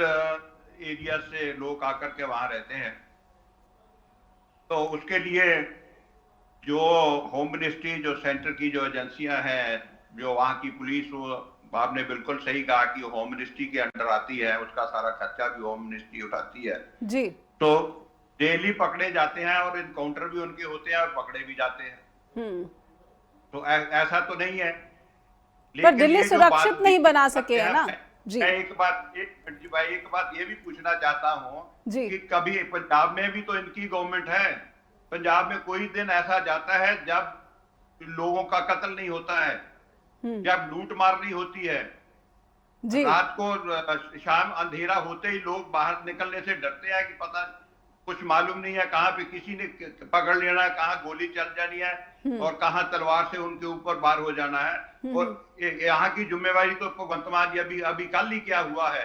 एरिया से लोग आकर के वहां रहते हैं। तो उसके लिए जो होम मिनिस्ट्री, जो सेंटर की जो एजेंसियां हैं, जो वहां की पुलिस, वो आपने बिल्कुल सही कहा कि होम मिनिस्ट्री के अंडर आती है, उसका सारा खर्चा भी होम मिनिस्ट्री उठाती है जी। तो डेली पकड़े जाते हैं और इनकाउंटर भी उनके होते हैं और पकड़े भी जाते हैं। तो ऐसा तो नहीं है, पर दिल्ली सुरक्षित नहीं बना सके है ना जी। मैं एक बात ये भी पूछना चाहता हूँ कि कभी पंजाब में भी तो इनकी गवर्नमेंट है, पंजाब में कोई दिन ऐसा जाता है जब लोगों का कत्ल नहीं होता है, जब लूट मार नहीं होती है जी। रात को शाम अंधेरा होते ही लोग बाहर निकलने से डरते हैं कि पता कुछ मालूम नहीं है कहाँ पे किसी ने पकड़ लेना है, कहाँ गोली चल जानी है और कहाँ तलवार से उनके ऊपर वार हो जाना है। और यहाँ की जिम्मेवारी तो भगवंत मान जी अभी कल ही क्या हुआ है,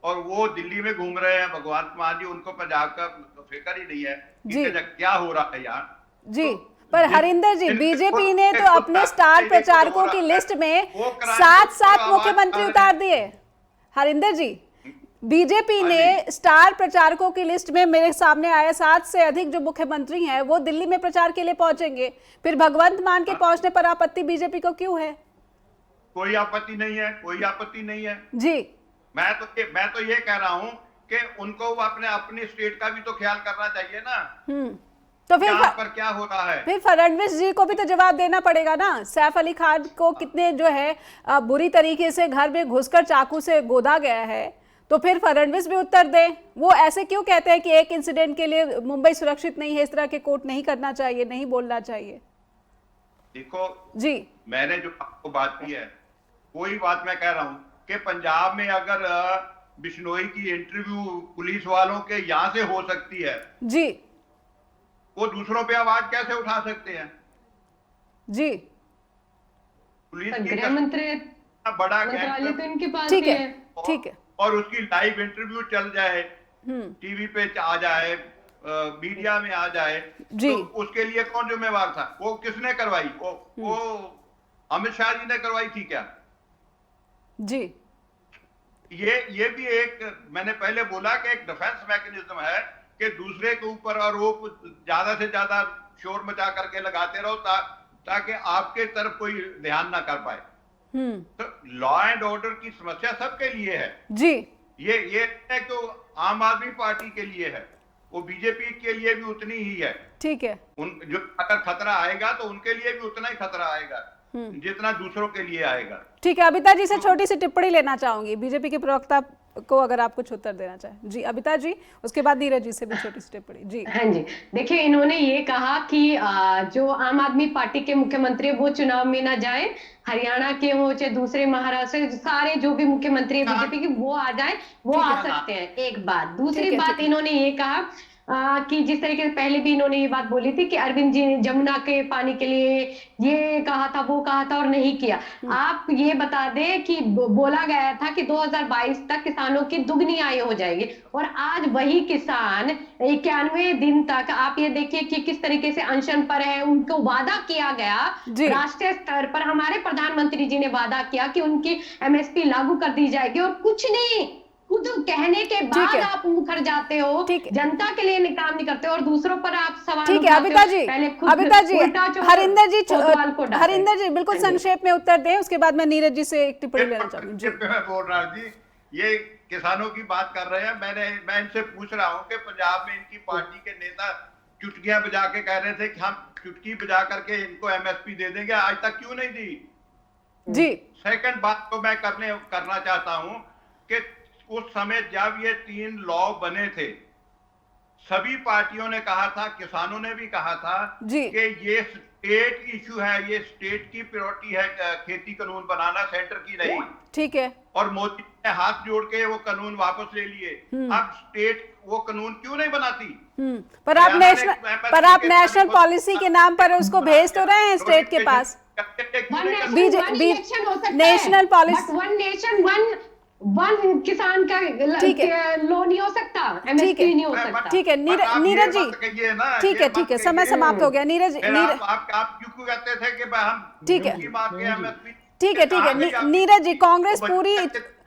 और वो दिल्ली में घूम रहे हैं भगवंत मान जी, उनको पंजाब का फिक्र ही नहीं है कि क्या हो रहा है यहाँ जी। पर हरिंदर जी, बीजेपी ने तो अपने स्टार प्रचारकों की लिस्ट में 7 मुख्यमंत्री उतार दिए। हरिंदर जी, बीजेपी ने स्टार प्रचारकों की लिस्ट में, मेरे सामने आया 7 से अधिक जो मुख्यमंत्री हैं वो दिल्ली में प्रचार के लिए पहुंचेंगे। फिर भगवंत मान के पहुंचने पर आपत्ति बीजेपी को क्यों है? कोई आपत्ति नहीं है, कोई आपत्ति नहीं है जी। मैं तो ये कह रहा हूँ कि उनको अपने स्टेट का भी तो ख्याल करना चाहिए ना। तो फिर पर क्या हो रहा है? फिर फडणवीस जी को भी तो जवाब देना पड़ेगा ना। सैफ अली खान को कितने जो है बुरी तरीके से घर में घुसकर चाकू से गोदा गया है, तो फिर फडणवीस भी उत्तर दे। वो ऐसे क्यों कहते हैं कि एक इंसिडेंट के लिए मुंबई सुरक्षित नहीं है, इस तरह के कोट नहीं करना चाहिए, नहीं बोलना चाहिए? देखो जी, मैंने जो आपको बात की है वही बात मैं कह रहा हूँ कि पंजाब में अगर बिश्नोई की इंटरव्यू पुलिस वालों के यहाँ से हो सकती है जी, वो दूसरों पे आवाज कैसे उठा सकते हैं जी? पुलिस गृह मंत्री बड़ा मंत्रालय तो इनके पास ठीक ही है, ठीक है। और उसकी लाइव इंटरव्यू चल जाए, टीवी पे आ जाए, मीडिया में आ जाए जी। तो उसके लिए कौन जिम्मेवार था? वो किसने करवाई? वो अमित शाह जी ने करवाई थी क्या जी? ये भी एक, मैंने पहले बोला कि एक डिफेंस मैकेनिज्म है कि दूसरे के ऊपर आरोप ज्यादा से ज्यादा शोर मचा करके लगाते रहो ताकि आपके तरफ कोई ध्यान ना कर पाए। तो लॉ एंड ऑर्डर की समस्या सबके लिए है जी। ये है कि आम आदमी पार्टी के लिए है, वो बीजेपी के लिए भी उतनी ही है। ठीक है। उन जो अगर खतरा आएगा तो उनके लिए भी उतना ही खतरा आएगा जितना दूसरों के लिए आएगा। ठीक है, अबिता जी से छोटी सी टिप्पणी लेना चाहूंगी, बीजेपी के प्रवक्ता को अगर आप कुछ उत्तर देना चाहें। जी अबिता जी, उसके बाद नीरज जी से भी छोटी सी टिप्पणी। जी हाँ जी, देखिए इन्होंने ये कहा कि जो आम आदमी पार्टी के मुख्यमंत्री वो चुनाव में ना जाए, हरियाणा के हो चाहे दूसरे महाराष्ट्र, सारे जो भी मुख्यमंत्री है बीजेपी के वो आ जाए, वो आ सकते हैं। एक बात, दूसरी बात इन्होंने ये कहा कि जिस तरीके से पहले भी इन्होंने ये बात बोली थी कि अरविंद जी ने जमुना के पानी के लिए ये कहा था, वो कहा था और नहीं किया। आप ये बता दें कि बोला गया था कि 2022 तक किसानों की दुगनी आय हो जाएगी, और आज वही किसान 91 दिन तक, आप ये देखिए कि किस तरीके से अनशन पर है। उनको वादा किया गया राष्ट्रीय स्तर पर, हमारे प्रधानमंत्री जी ने वादा किया कि उनकी एमएसपी लागू कर दी जाएगी, और कुछ नहीं, खुद कहने के बाद आप मुखर जाते हो, जनता के लिए काम नहीं करते और दूसरों पर आप सवाल ठीक है। अबिता जी, हरिंदर जी बिल्कुल संक्षेप में उत्तर दें, उसके बाद मैं नीरज जी से एक टिप्पणी लेना चाहूंगी। मैं बोल रहा हूँ जी, ये किसानों की बात कर रहे हैं। मैं इनसे पूछ रहा हूँ कि पंजाब में इनकी पार्टी के नेता चुटकियां बजा के कह रहे थे कि हम चुटकी बजा करके इनको एमएसपी दे देंगे, आज तक क्यों नहीं दी? जी। सेकंड बात तो मैं करना चाहता हूँ कि उस समय जब ये 3 लॉ बने थे, सभी पार्टियों ने कहा था, किसानों ने भी कहा था कि ये स्टेट इशू है, ये स्टेट की प्रायोरिटी है खेती कानून बनाना, सेंटर की नहीं। ठीक है। और मोदी ने हाथ जोड़ के वो कानून वापस ले लिए। अब स्टेट वो कानून क्यों नहीं बनाती? पर आप नेशनल पॉलिसी के नाम पर उसको भेज तो रहे हैं स्टेट के पास। नेशनल पॉलिसी वन किसान का लो नहीं हो सकता, एमएसपी नहीं हो सकता। ठीक है नीरज जी, ठीक है, समय समाप्त हो गया। नीरज आप क्यों कहते थे कि हम ठीक है नीरज जी, कांग्रेस पूरी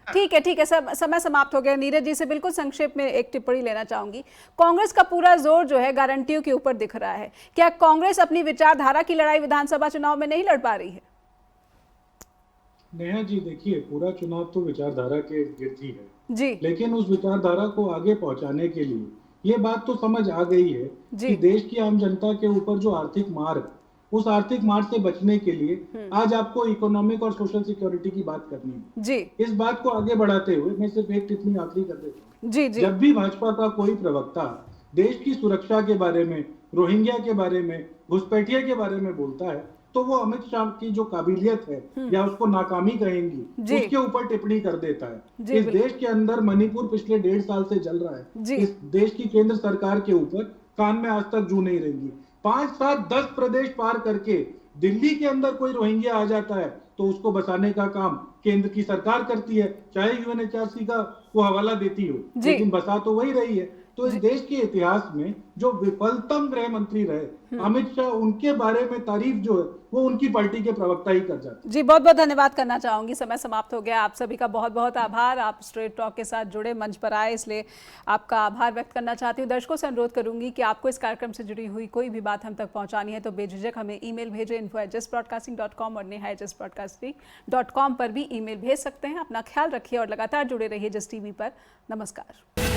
ठीक है समय समाप्त हो गया। नीरज जी से बिल्कुल संक्षेप में एक टिप्पणी लेना चाहूंगी। कांग्रेस का पूरा जोर जो है गारंटियों के ऊपर दिख रहा है, क्या कांग्रेस अपनी विचारधारा की लड़ाई विधानसभा चुनाव में नहीं लड़ पा रही है? नेहा जी देखिए, पूरा चुनाव तो विचारधारा के गिर्द ही है जी, लेकिन उस विचारधारा को आगे पहुंचाने के लिए ये बात तो समझ आ गई है कि देश की आम जनता के ऊपर जो आर्थिक मार है, उस आर्थिक मार से बचने के लिए आज आपको इकोनॉमिक और सोशल सिक्योरिटी की बात करनी है जी। इस बात को आगे बढ़ाते हुए मैं सिर्फ एक टिप्पणी आखिरी कर देता हूँ। जी जी। जब भी भाजपा का कोई प्रवक्ता देश की सुरक्षा के बारे में, रोहिंग्या के बारे में, घुसपैठिया के बारे में बोलता है, तो वो अमित शाह की जो काबिलियत है या उसको नाकामी कहेंगी, उसके ऊपर टिप्पणी कर देता है। इस देश के अंदर मणिपुर पिछले 1.5 साल से जल रहा है। इस देश की केंद्र सरकार के ऊपर कान में आज तक जू नहीं रहेंगी। 5, 7, 10 प्रदेश पार करके दिल्ली के अंदर कोई रोहिंग्या आ जाता है तो उसको बसाने का काम केंद्र की सरकार करती है, चाहे यूएनएचआरसी का वो हवाला देती हो, लेकिन बसा तो वही रही है। तो इस देश के इतिहास में जो विफलतम गृह मंत्री रहे अमित शाह, उनके बारे में तारीफ जो है वो उनकी पार्टी के प्रवक्ता ही कर जाते हैं। जी बहुत बहुत धन्यवाद करना चाहूंगी, समय समाप्त हो गया। आप सभी का बहुत बहुत आभार, आप स्ट्रेट टॉक के साथ जुड़े, मंच पर आए, इसलिए आपका आभार व्यक्त करना चाहती हूँ। दर्शकों से अनुरोध करूंगी कि आपको इस कार्यक्रम से जुड़ी हुई कोई भी बात हम तक पहुंचानी है तो बेझिझक हमें ईमेल भेजें info@justbroadcasting.com और neha@justbroadcasting.com पर भी ईमेल भेज सकते हैं। अपना ख्याल रखिए और लगातार जुड़े रहिए जस्ट टीवी पर। नमस्कार।